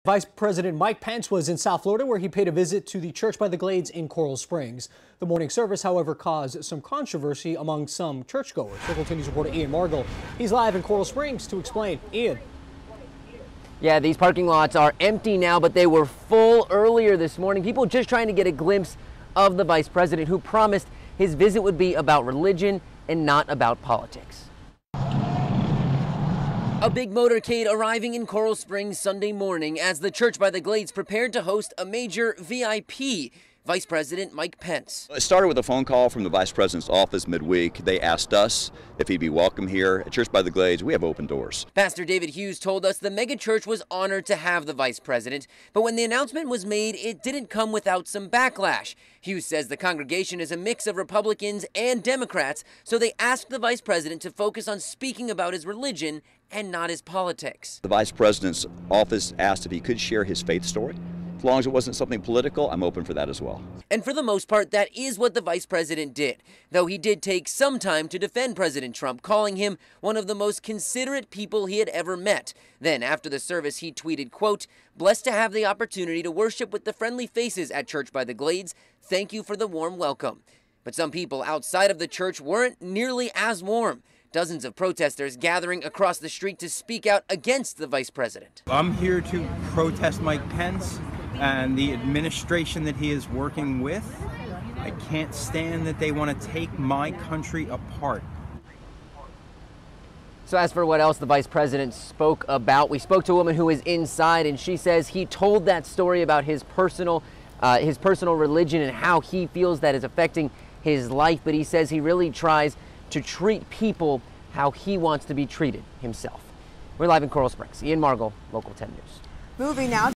Vice President Mike Pence was in South Florida where he paid a visit to the Church by the Glades in Coral Springs. The morning service, however, caused some controversy among some churchgoers. Local 10 News reporter Ian Margol, he's live in Coral Springs to explain. Ian. Yeah, these parking lots are empty now, but they were full earlier this morning. People just trying to get a glimpse of the vice president who promised his visit would be about religion and not about politics. A big motorcade arriving in Coral Springs Sunday morning as the Church by the Glades prepared to host a major VIP, Vice President Mike Pence. It started with a phone call from the Vice President's office midweek. They asked us if he'd be welcome here. At Church by the Glades, we have open doors. Pastor David Hughes told us the megachurch was honored to have the Vice President, but when the announcement was made, it didn't come without some backlash. Hughes says the congregation is a mix of Republicans and Democrats, so they asked the Vice President to focus on speaking about his religion and not his politics. The Vice President's office asked if he could share his faith story. As long as it wasn't something political, I'm open for that as well. And for the most part, that is what the Vice President did, though he did take some time to defend President Trump, calling him one of the most considerate people he had ever met. Then, after the service, he tweeted, quote, "Blessed to have the opportunity to worship with the friendly faces at Church by the Glades. Thank you for the warm welcome." But some people outside of the church weren't nearly as warm. Dozens of protesters gathering across the street to speak out against the Vice President. I'm here to protest Mike Pence and the administration that he is working with. I can't stand that they want to take my country apart. So as for what else the Vice President spoke about, we spoke to a woman who is inside, and she says he told that story about his personal religion and how he feels that is affecting his life, but he says he really tries to treat people how he wants to be treated himself. We're live in Coral Springs. Ian Margol, Local 10 News. Moving now